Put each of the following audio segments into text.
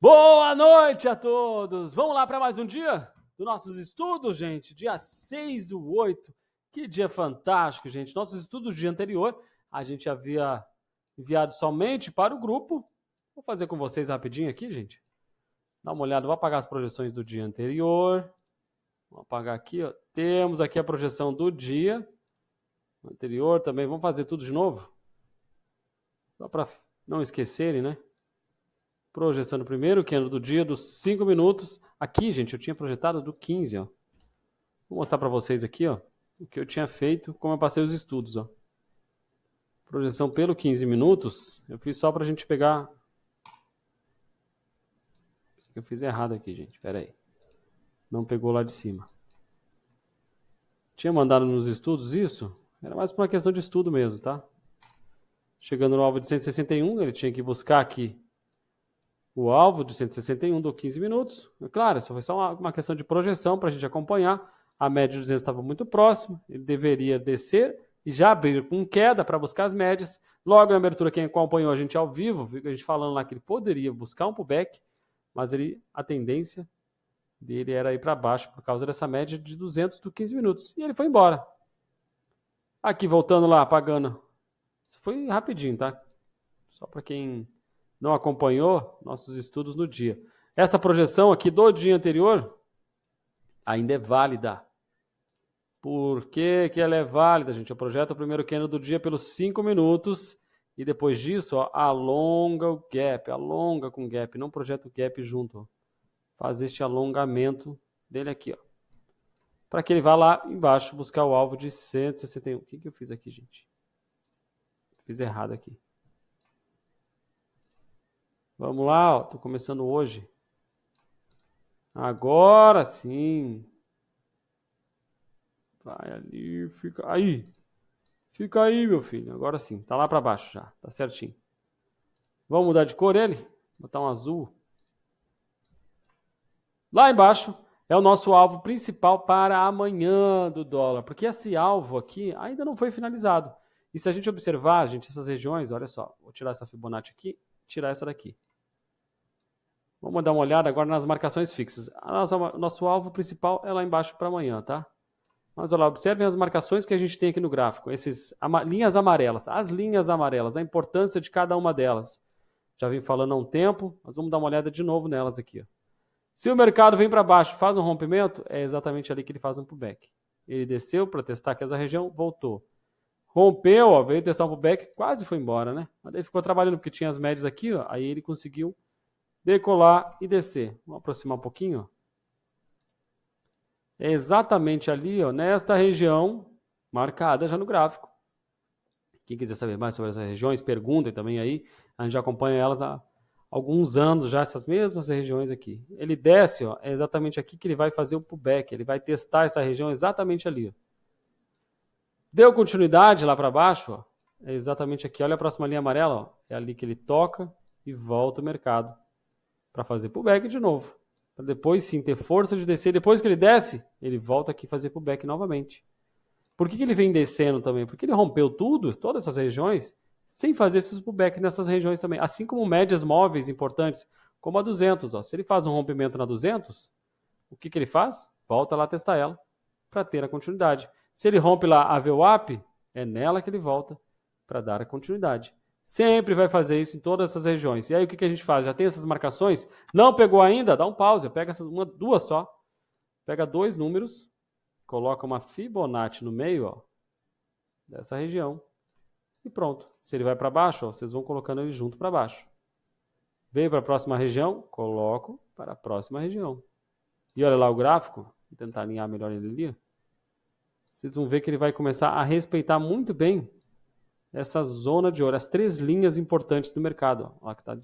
Boa noite a todos! Vamos lá para mais um dia dos nossos estudos, gente. Dia 6/8. Que dia fantástico, gente. Nossos estudos do dia anterior, a gente havia enviado somente para o grupo. Vou fazer com vocês rapidinho aqui, gente. Dá uma olhada, vou apagar as projeções do dia anterior. Vou apagar aqui, ó. Temos aqui a projeção do dia anterior também. Vamos fazer tudo de novo? Só para não esquecerem, né? Projeção do primeiro, que é do dia dos 5 minutos. Aqui, gente, eu tinha projetado do 15, ó. Vou mostrar para vocês aqui, ó, o que eu tinha feito, como eu passei os estudos, ó. Projeção pelo 15 minutos, eu fiz só pra gente pegar... Eu fiz errado aqui, gente, pera aí. Não pegou lá de cima. Tinha mandado nos estudos isso? Era mais por uma questão de estudo mesmo, tá? Chegando no alvo de 161, ele tinha que buscar aqui o alvo de 161 do 15 minutos. É claro, isso foi só uma questão de projeção para a gente acompanhar. A média de 200 estava muito próxima, ele deveria descer e já abrir com queda para buscar as médias. Logo na abertura, quem acompanhou a gente ao vivo, viu a gente falando lá que ele poderia buscar um pullback, mas a tendência dele era ir para baixo por causa dessa média de 200 do 15 minutos. E ele foi embora. Aqui, voltando lá, apagando. Isso foi rapidinho, tá? Só para quem não acompanhou nossos estudos no dia. Essa projeção aqui do dia anterior ainda é válida. Por que ela é válida, gente? Eu projeto o primeiro candle do dia pelos 5 minutos e depois disso, ó, alonga o gap, alonga com gap, não projeta o gap junto. Ó. Faz este alongamento dele aqui, ó. Para que ele vá lá embaixo buscar o alvo de 161. O que eu fiz aqui, gente? Fiz errado aqui. Vamos lá, ó. Tô começando hoje. Agora sim. Vai ali, fica aí. Fica aí, meu filho. Agora sim. Tá lá para baixo já. Tá certinho. Vamos mudar de cor ele? Botar um azul. Lá embaixo é o nosso alvo principal para amanhã do dólar. Porque esse alvo aqui ainda não foi finalizado. E se a gente observar, gente, essas regiões, olha só. Vou tirar essa Fibonacci aqui, tirar essa daqui. Vamos dar uma olhada agora nas marcações fixas. Nosso alvo principal é lá embaixo para amanhã, tá? Mas olha lá, observem as marcações que a gente tem aqui no gráfico. Essas linhas amarelas. As linhas amarelas, a importância de cada uma delas. Já vim falando há um tempo, mas vamos dar uma olhada de novo nelas aqui. Ó. Se o mercado vem para baixo, faz um rompimento, é exatamente ali que ele faz um pullback. Ele desceu para testar aqui essa região, voltou. Rompeu, ó, veio testar um pullback, quase foi embora, né? Mas ele ficou trabalhando porque tinha as médias aqui, ó, aí ele conseguiu decolar e descer. Vamos aproximar um pouquinho. É exatamente ali, ó, nesta região marcada já no gráfico. Quem quiser saber mais sobre essas regiões, perguntem também aí. A gente já acompanha elas há alguns anos já, essas mesmas regiões aqui. Ele desce, ó, é exatamente aqui que ele vai fazer o pullback. Ele vai testar essa região exatamente ali. Ó. Deu continuidade lá para baixo, ó, é exatamente aqui. Olha a próxima linha amarela, ó, é ali que ele toca e volta o mercado para fazer pullback de novo. Para depois sim ter força de descer. Depois que ele desce, ele volta aqui fazer pullback novamente. Por que ele vem descendo também? Porque ele rompeu tudo, todas essas regiões, sem fazer esses pullback nessas regiões também. Assim como médias móveis importantes, como a 200. Ó. Se ele faz um rompimento na 200, o que ele faz? Volta lá testar ela para ter a continuidade. Se ele rompe lá a VWAP, é nela que ele volta para dar a continuidade. Sempre vai fazer isso em todas essas regiões. E aí o que a gente faz? Já tem essas marcações? Não pegou ainda? Dá um pause. Pega essas duas só. Pega 2 números. Coloca uma Fibonacci no meio, ó, dessa região. E pronto. Se ele vai para baixo, ó, vocês vão colocando ele junto para baixo. Veio para a próxima região, coloco para a próxima região. E olha lá o gráfico. Vou tentar alinhar melhor ele ali. Vocês vão ver que ele vai começar a respeitar muito bem essa zona de ouro, as 3 linhas importantes do mercado. Ó, que está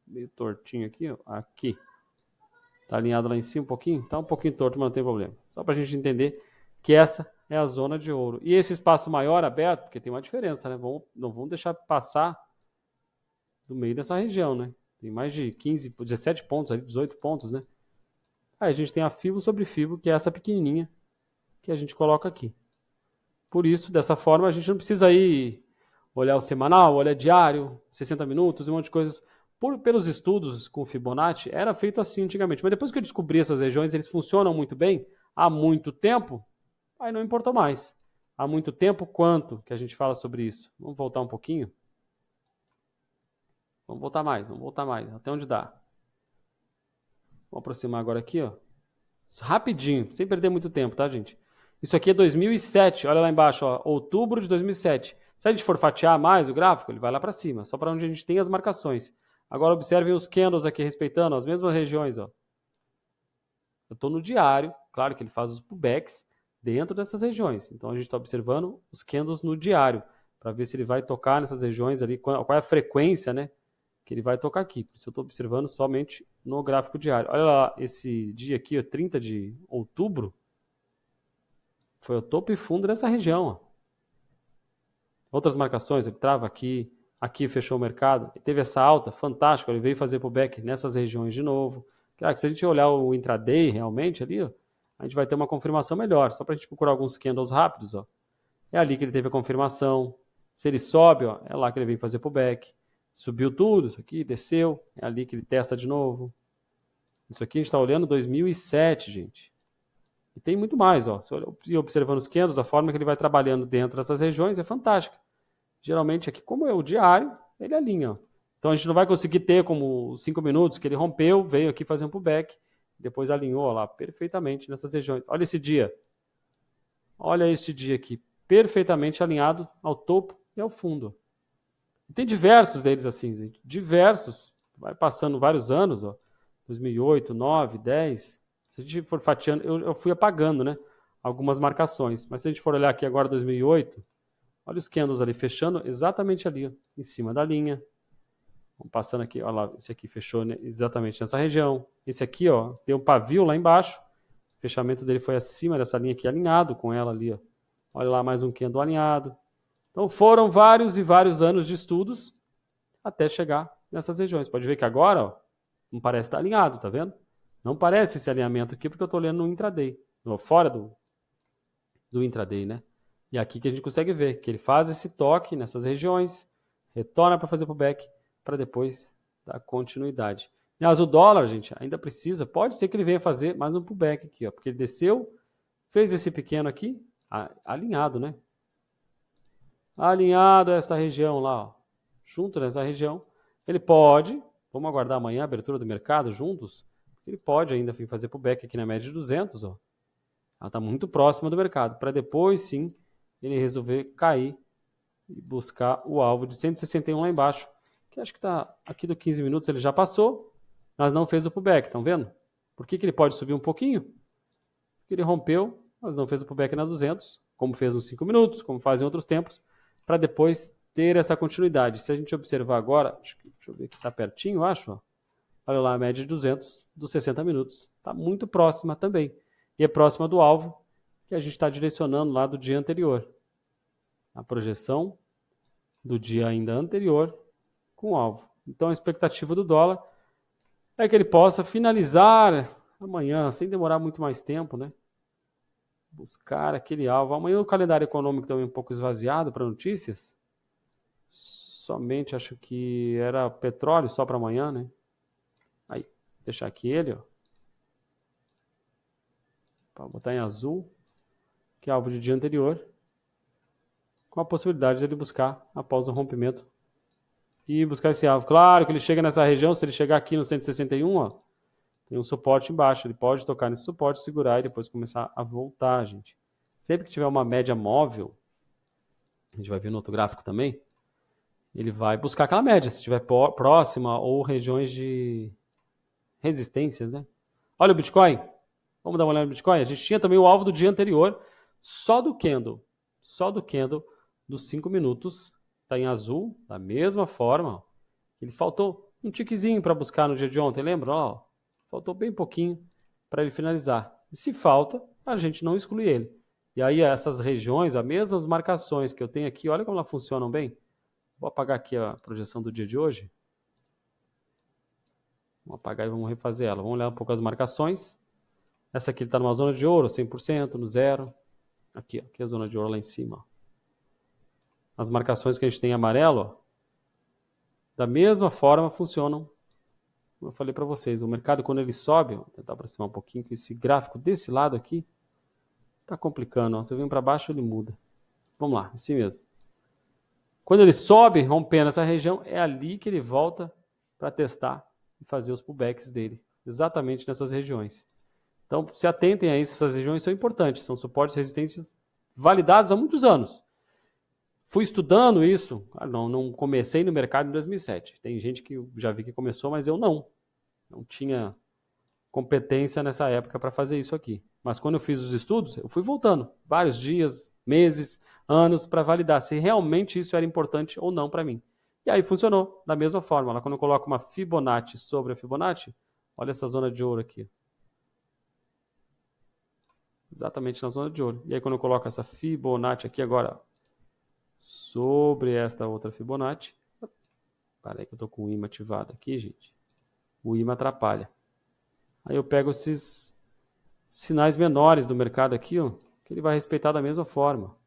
meio tortinho aqui, ó, aqui. Está alinhado lá em cima um pouquinho? Está um pouquinho torto, mas não tem problema. Só para a gente entender que essa é a zona de ouro. E esse espaço maior aberto, porque tem uma diferença, né? Não vamos deixar passar do meio dessa região, né? Tem mais de 15, 17 pontos ali, 18 pontos, né? Aí a gente tem a Fibo sobre Fibo, que é essa pequenininha que a gente coloca aqui. Por isso, dessa forma, a gente não precisa ir olhar o semanal, olhar diário, 60 minutos, um monte de coisas. Pelos estudos com Fibonacci, era feito assim antigamente. Mas depois que eu descobri essas regiões, eles funcionam muito bem há muito tempo, aí não importou mais. Há muito tempo, quanto que a gente fala sobre isso? Vamos voltar um pouquinho? Vamos voltar mais, até onde dá. Vamos aproximar agora aqui, ó. Rapidinho, sem perder muito tempo, tá, gente? Isso aqui é 2007, olha lá embaixo, ó, outubro de 2007. Se a gente for fatiar mais o gráfico, ele vai lá para cima, só para onde a gente tem as marcações. Agora observem os candles aqui respeitando as mesmas regiões, ó. Eu estou no diário, claro que ele faz os pullbacks dentro dessas regiões. Então a gente está observando os candles no diário, para ver se ele vai tocar nessas regiões ali, qual é a frequência, né, que ele vai tocar aqui. Por isso eu estou observando somente no gráfico diário. Olha lá, esse dia aqui, ó, 30 de outubro, foi o topo e fundo dessa região. Ó. Outras marcações, ele trava aqui, aqui fechou o mercado, e teve essa alta, fantástico, ele veio fazer pullback nessas regiões de novo. Claro que se a gente olhar o intraday realmente ali, ó, a gente vai ter uma confirmação melhor. Só para a gente procurar alguns candles rápidos, ó. É ali que ele teve a confirmação. Se ele sobe, ó, é lá que ele vem fazer pullback. Subiu tudo, isso aqui, desceu, é ali que ele testa de novo. Isso aqui a gente está olhando 2007, gente. E tem muito mais, ó. E observando os candles, a forma que ele vai trabalhando dentro dessas regiões é fantástica. Geralmente aqui, como é o diário, ele alinha, ó. Então a gente não vai conseguir ter como 5 minutos que ele rompeu, veio aqui fazer um pullback, depois alinhou ó, lá perfeitamente nessas regiões. Olha esse dia. Olha este dia aqui, perfeitamente alinhado ao topo e ao fundo. E tem diversos deles assim, gente. Diversos. Vai passando vários anos, ó. 2008, 9, 10. Se a gente for fatiando, eu fui apagando, né? Algumas marcações. Mas se a gente for olhar aqui agora 2008, olha os candles ali fechando exatamente ali, ó, em cima da linha. Vamos passando aqui, olha lá, esse aqui fechou exatamente nessa região. Esse aqui, ó, tem um pavio lá embaixo. O fechamento dele foi acima dessa linha aqui, alinhado com ela ali, ó. Olha lá, mais um candle alinhado. Então foram vários e vários anos de estudos até chegar nessas regiões. Pode ver que agora, ó, não parece estar alinhado, tá vendo? Não parece esse alinhamento aqui porque eu estou olhando no intraday, fora do intraday, né? E aqui que a gente consegue ver que ele faz esse toque nessas regiões, retorna para fazer pullback, para depois dar continuidade. Mas o dólar, gente, ainda precisa, pode ser que ele venha fazer mais um pullback aqui, ó, porque ele desceu, fez esse pequeno aqui, alinhado, né? Alinhado a essa região lá, ó, junto nessa região, ele pode, vamos aguardar amanhã a abertura do mercado juntos, ele pode ainda fazer pullback aqui na média de 200, ó. Ela está muito próxima do mercado, para depois sim ele resolver cair e buscar o alvo de 161 lá embaixo, que acho que está aqui do 15 minutos, ele já passou, mas não fez o pullback, estão vendo? Por que ele pode subir um pouquinho? Porque ele rompeu, mas não fez o pullback na 200, como fez nos 5 minutos, como faz em outros tempos, para depois ter essa continuidade. Se a gente observar agora, deixa eu ver que está pertinho, acho, ó. Olha lá a média de 200 dos 60 minutos. Está muito próxima também. E é próxima do alvo que a gente está direcionando lá do dia anterior. A projeção do dia ainda anterior com o alvo. Então a expectativa do dólar é que ele possa finalizar amanhã, sem demorar muito mais tempo, né? Buscar aquele alvo. Amanhã o calendário econômico também um pouco esvaziado para notícias. Somente acho que era petróleo só para amanhã, né? Aí, deixar aqui ele, ó. Para botar em azul, que é alvo de dia anterior, com a possibilidade de ele buscar após o rompimento e buscar esse alvo. Claro que ele chega nessa região, se ele chegar aqui no 161, ó, tem um suporte embaixo, ele pode tocar nesse suporte, segurar e depois começar a voltar, gente. Sempre que tiver uma média móvel, a gente vai ver no outro gráfico também, ele vai buscar aquela média, se estiver próxima ou regiões de resistências, né? Olha o Bitcoin. Vamos dar uma olhada no Bitcoin? A gente tinha também o alvo do dia anterior, só do candle dos 5 minutos, está em azul, da mesma forma. Ó. Ele faltou um tiquezinho para buscar no dia de ontem, lembra? Ó, faltou bem pouquinho para ele finalizar. E se falta, a gente não exclui ele. E aí essas regiões, as mesmas marcações que eu tenho aqui, olha como elas funcionam bem. Vou apagar aqui a projeção do dia de hoje. Vamos apagar e vamos refazer ela. Vamos olhar um pouco as marcações. Essa aqui está numa zona de ouro, 100%, no zero. Aqui, ó, aqui é a zona de ouro lá em cima. Ó. As marcações que a gente tem em amarelo, ó, Da mesma forma funcionam, como eu falei para vocês, o mercado quando ele sobe, vou tentar aproximar um pouquinho, que esse gráfico desse lado aqui tá complicando, ó. Se eu vim para baixo ele muda. Vamos lá, assim mesmo. Quando ele sobe, rompendo essa região, é ali que ele volta para testar e fazer os pullbacks dele, exatamente nessas regiões. Então, se atentem a isso, essas regiões são importantes, são suportes e resistências validados há muitos anos. Fui estudando isso, não comecei no mercado em 2007. Tem gente que já vi que começou, mas eu não tinha competência nessa época para fazer isso aqui. Mas quando eu fiz os estudos, eu fui voltando vários dias, meses, anos para validar se realmente isso era importante ou não para mim. E aí funcionou da mesma forma. Lá quando eu coloco uma Fibonacci sobre a Fibonacci, olha essa zona de ouro aqui. Exatamente na zona de ouro. E aí quando eu coloco essa Fibonacci aqui agora, sobre esta outra Fibonacci, para aí que eu estou com o imã ativado aqui, gente. O imã atrapalha. Aí eu pego esses sinais menores do mercado aqui, ó, que ele vai respeitar da mesma forma.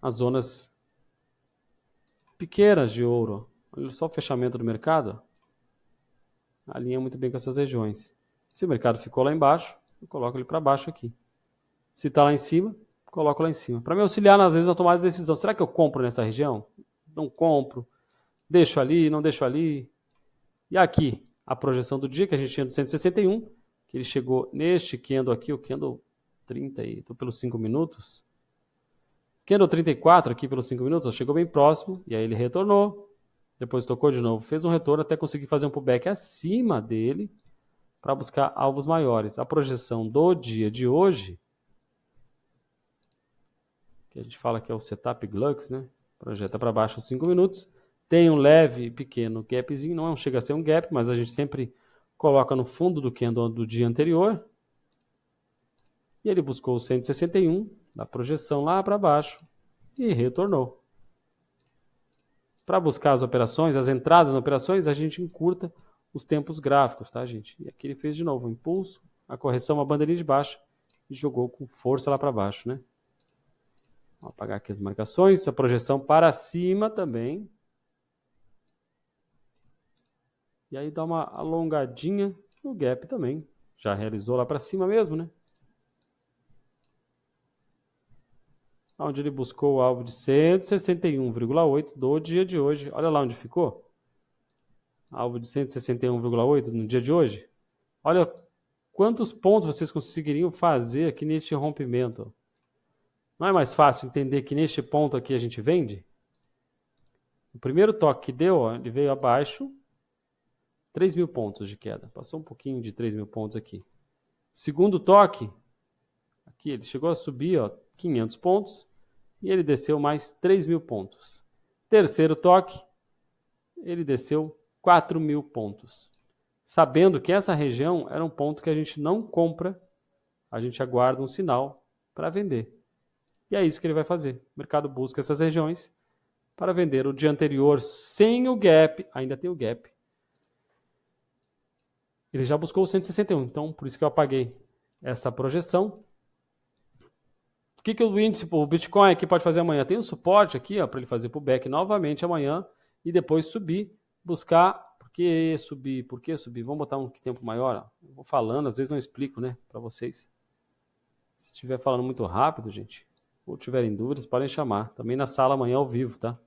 As zonas pequenas de ouro, ó. Olha só o fechamento do mercado, ó. Alinha muito bem com essas regiões. Se o mercado ficou lá embaixo, eu coloco ele para baixo aqui. Se está lá em cima, coloco lá em cima. Para me auxiliar, às vezes, na tomada de decisão. Será que eu compro nessa região? Não compro. Deixo ali, não deixo ali. E aqui, a projeção do dia que a gente tinha do 161, que ele chegou neste candle aqui, o candle 30, estou pelos 5 minutos. Candle 34 aqui pelos 5 minutos, ó, chegou bem próximo, e aí ele retornou, depois tocou de novo, fez um retorno até conseguir fazer um pullback acima dele para buscar alvos maiores. A projeção do dia de hoje, que a gente fala que é o setup Glux, né? Projeta para baixo os 5 minutos, tem um leve pequeno gapzinho, não chega a ser um gap, mas a gente sempre coloca no fundo do candle do dia anterior. E ele buscou o 161 da projeção lá para baixo e retornou. Para buscar as operações, as entradas nas operações, a gente encurta os tempos gráficos, tá, gente? E aqui ele fez de novo o impulso, a correção, a bandeirinha de baixo e jogou com força lá para baixo, né? Vou apagar aqui as marcações, a projeção para cima também. E aí dá uma alongadinha no gap também. Já realizou lá para cima mesmo, né? Onde ele buscou o alvo de 161,8 do dia de hoje. Olha lá onde ficou. Alvo de 161,8 no dia de hoje. Olha quantos pontos vocês conseguiriam fazer aqui neste rompimento. Não é mais fácil entender que neste ponto aqui a gente vende? O primeiro toque que deu, ó, ele veio abaixo, 3.000 pontos de queda. Passou um pouquinho de 3.000 pontos aqui. Segundo toque, aqui ele chegou a subir, ó, 500 pontos e ele desceu mais 3.000 pontos. Terceiro toque, ele desceu 4.000 pontos. Sabendo que essa região era um ponto que a gente não compra, a gente aguarda um sinal para vender. E é isso que ele vai fazer. O mercado busca essas regiões para vender. O dia anterior, sem o gap, ainda tem o gap. Ele já buscou o 161, então por isso que eu apaguei essa projeção. O que o índice, o Bitcoin aqui pode fazer amanhã? Tem um suporte aqui para ele fazer pullback novamente amanhã e depois subir, buscar. Por que subir? Por que subir? Vamos botar um tempo maior? Ó. Eu vou falando, às vezes não explico, né, para vocês. Se estiver falando muito rápido, gente, ou tiverem dúvidas, podem chamar. Também na sala amanhã ao vivo, tá?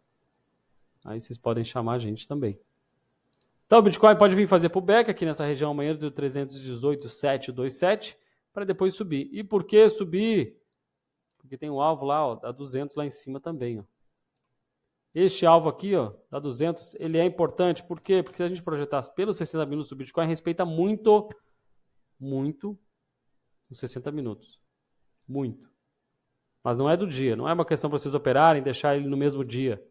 Aí vocês podem chamar a gente também. Então o Bitcoin pode vir fazer pullback aqui nessa região amanhã do 318,727 para depois subir. E por que subir? Porque tem um alvo lá, ó, da 200 lá em cima também. Ó. Este alvo aqui, ó, da 200, ele é importante. Por quê? Porque se a gente projetar pelos 60 minutos do Bitcoin, respeita muito os 60 minutos. Muito. Mas não é do dia. Não é uma questão para vocês operarem e deixar ele no mesmo dia.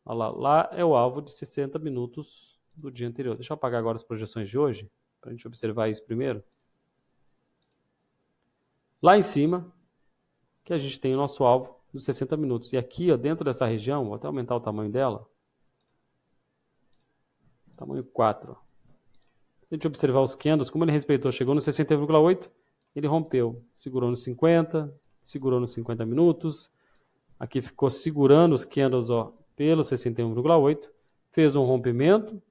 Olha lá, lá é o alvo de 60 minutos do dia anterior. Deixa eu apagar agora as projeções de hoje, para a gente observar isso primeiro. Lá em cima, que a gente tem o nosso alvo dos 60 minutos. E aqui, ó, dentro dessa região, vou até aumentar o tamanho dela. Tamanho 4. Ó. Se a gente observar os candles, como ele respeitou, chegou no 60,8, ele rompeu. Segurou no 50, segurou nos 50 minutos. Aqui ficou segurando os candles, ó, pelo 61,8. fez um rompimento,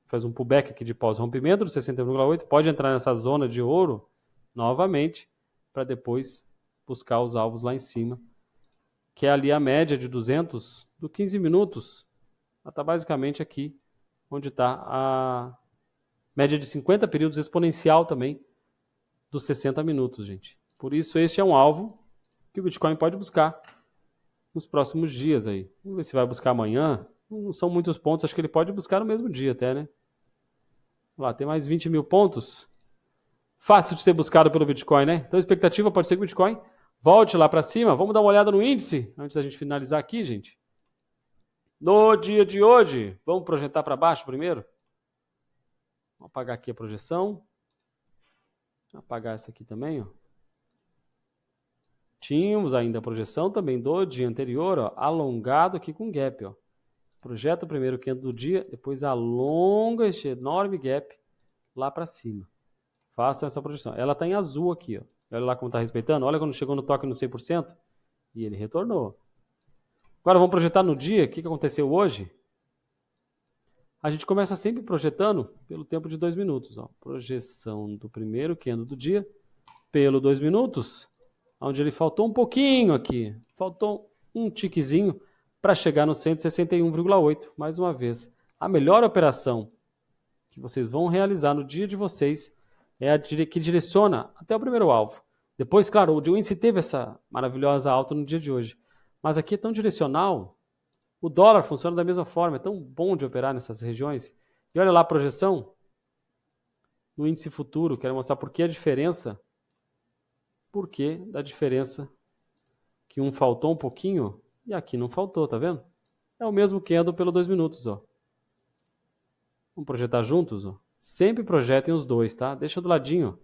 faz um pullback aqui de pós-rompimento de 61,8, pode entrar nessa zona de ouro novamente para depois buscar os alvos lá em cima, que é ali a média de 200 do 15 minutos. Está basicamente aqui onde está a média de 50 períodos exponencial também dos 60 minutos, gente. Por isso, este é um alvo que o Bitcoin pode buscar nos próximos dias aí. Vamos ver se vai buscar amanhã. Não são muitos pontos, acho que ele pode buscar no mesmo dia até, né? Lá, tem mais 20 mil pontos. Fácil de ser buscado pelo Bitcoin, né? Então a expectativa pode ser que o Bitcoin volte lá para cima. Vamos dar uma olhada no índice, antes da gente finalizar aqui, gente. No dia de hoje, vamos projetar para baixo primeiro? Vou apagar aqui a projeção. Vou apagar essa aqui também, ó. Tínhamos ainda a projeção também do dia anterior, ó, alongado aqui com gap, ó. Projeta o primeiro candle do dia, depois alonga este enorme gap lá para cima. Façam essa projeção. Ela está em azul aqui, ó. Olha lá como está respeitando. Olha quando chegou no toque no 100% e ele retornou. Agora vamos projetar no dia. O que aconteceu hoje? A gente começa sempre projetando pelo tempo de 2 minutos. Ó. Projeção do primeiro candle do dia pelo 2 minutos, onde ele faltou um pouquinho aqui. Faltou um tiquezinho para chegar no 161,8. Mais uma vez, a melhor operação que vocês vão realizar no dia de vocês é a que direciona até o primeiro alvo. Depois, claro, o índice teve essa maravilhosa alta no dia de hoje. Mas aqui é tão direcional. O dólar funciona da mesma forma. É tão bom de operar nessas regiões. E olha lá a projeção no índice futuro. Quero mostrar por que a diferença. Por que da diferença que um faltou um pouquinho e aqui não faltou, tá vendo? É o mesmo candle pelo 2 minutos, ó. Vamos projetar juntos, ó. Sempre projetem os dois, tá? Deixa do ladinho.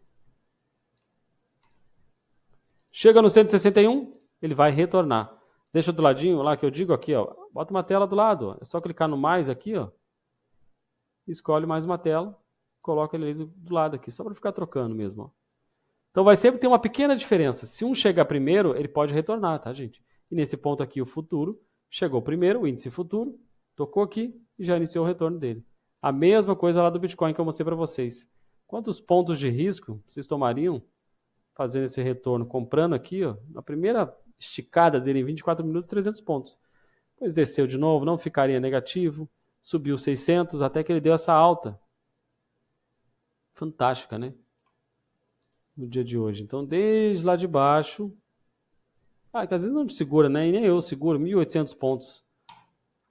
Chega no 161, ele vai retornar. Deixa do ladinho lá que eu digo aqui, ó. Bota uma tela do lado, ó. É só clicar no mais aqui, ó. Escolhe mais uma tela. Coloca ele do lado aqui, só para ficar trocando mesmo, ó. Então vai sempre ter uma pequena diferença. Se um chegar primeiro, ele pode retornar, tá, gente? E nesse ponto aqui, o futuro chegou primeiro, o índice futuro, tocou aqui e já iniciou o retorno dele. A mesma coisa lá do Bitcoin que eu mostrei para vocês. Quantos pontos de risco vocês tomariam fazendo esse retorno? Comprando aqui, ó, na primeira esticada dele em 24 minutos, 300 pontos. Depois desceu de novo, não ficaria negativo, subiu 600, até que ele deu essa alta. Fantástica, né? No dia de hoje. Então, desde lá de baixo, que às vezes não te segura, né? E nem eu seguro, 1.800 pontos.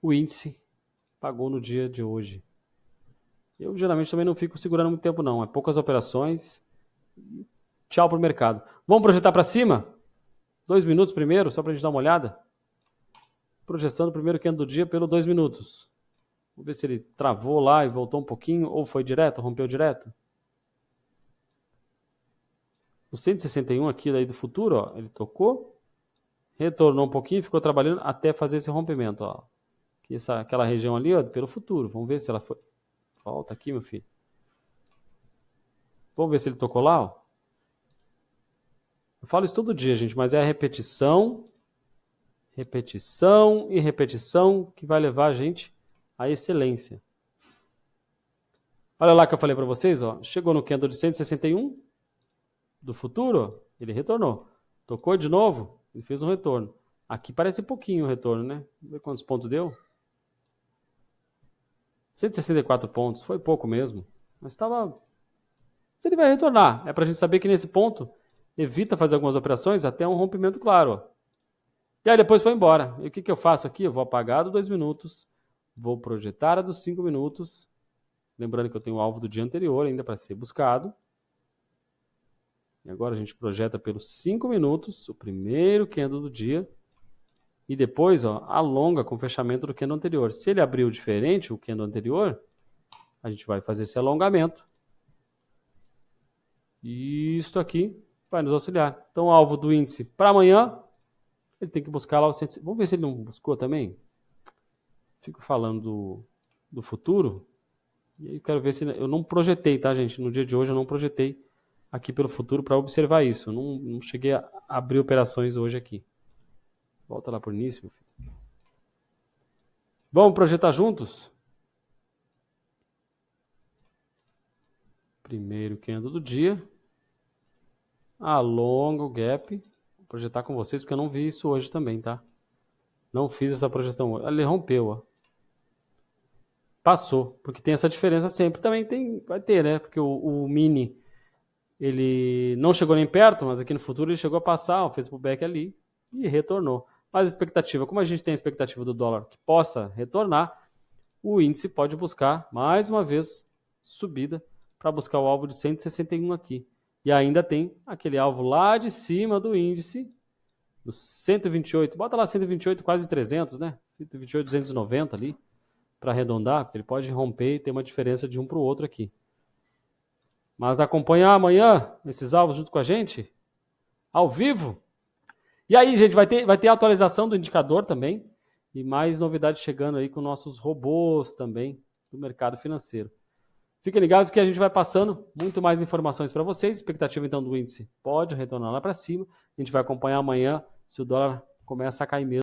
O índice pagou no dia de hoje. Eu geralmente também não fico segurando muito tempo, não. É poucas operações. Tchau pro mercado. Vamos projetar para cima? 2 minutos primeiro, só para a gente dar uma olhada. Projeção do primeiro candle do dia pelo 2 minutos. Vamos ver se ele travou lá e voltou um pouquinho, ou foi direto, rompeu direto. O 161 aqui daí do futuro, ó, ele tocou, retornou um pouquinho, ficou trabalhando até fazer esse rompimento. Ó. Aquela região ali, ó, pelo futuro. Vamos ver se ela foi. Volta aqui, meu filho. Vamos ver se ele tocou lá. Ó. Eu falo isso todo dia, gente, mas é a repetição, repetição e repetição que vai levar a gente à excelência. Olha lá que eu falei para vocês, ó. Chegou no candle de 161 do futuro, ele retornou. Tocou de novo, ele fez um retorno. Aqui parece pouquinho o retorno, né? Vamos ver quantos pontos deu. 164 pontos, foi pouco mesmo. Mas estava... Se ele vai retornar, é para a gente saber que nesse ponto, evita fazer algumas operações até um rompimento claro. Ó. E aí depois foi embora. E o que eu faço aqui? Eu vou apagar do 2 minutos, vou projetar a dos 5 minutos. Lembrando que eu tenho o alvo do dia anterior ainda para ser buscado. E agora a gente projeta pelos 5 minutos, o primeiro candle do dia. E depois, ó, alonga com o fechamento do candle anterior. Se ele abriu diferente, o candle anterior, a gente vai fazer esse alongamento. E isto aqui vai nos auxiliar. Então, o alvo do índice para amanhã, ele tem que buscar lá o 100. Vamos ver se ele não buscou também. Fico falando do futuro. E aí eu quero ver se... Eu não projetei, tá, gente? No dia de hoje eu não projetei aqui pelo futuro para observar isso. Eu não cheguei a abrir operações hoje aqui. Volta lá por início, meu filho. Vamos projetar juntos? Primeiro candle do dia. Alonga o gap. Vou projetar com vocês, porque eu não vi isso hoje também, tá? Não fiz essa projeção hoje. Ele rompeu, ó. Passou, porque tem essa diferença sempre. Também vai ter, né? Porque o mini, ele não chegou nem perto, mas aqui no futuro ele chegou a passar, ó, fez pullback ali e retornou. Mas a expectativa, como a gente tem a expectativa do dólar que possa retornar, o índice pode buscar, mais uma vez, subida para buscar o alvo de 161 aqui. E ainda tem aquele alvo lá de cima do índice, do 128. Bota lá 128, quase 300, né? 128, 290 ali, para arredondar, porque ele pode romper e ter uma diferença de um para o outro aqui. Mas acompanhar amanhã esses alvos junto com a gente, ao vivo. E aí, gente, vai ter a atualização do indicador também. E mais novidades chegando aí com nossos robôs também do mercado financeiro. Fiquem ligados que a gente vai passando muito mais informações para vocês. Expectativa então do índice pode retornar lá para cima. A gente vai acompanhar amanhã se o dólar começa a cair mesmo.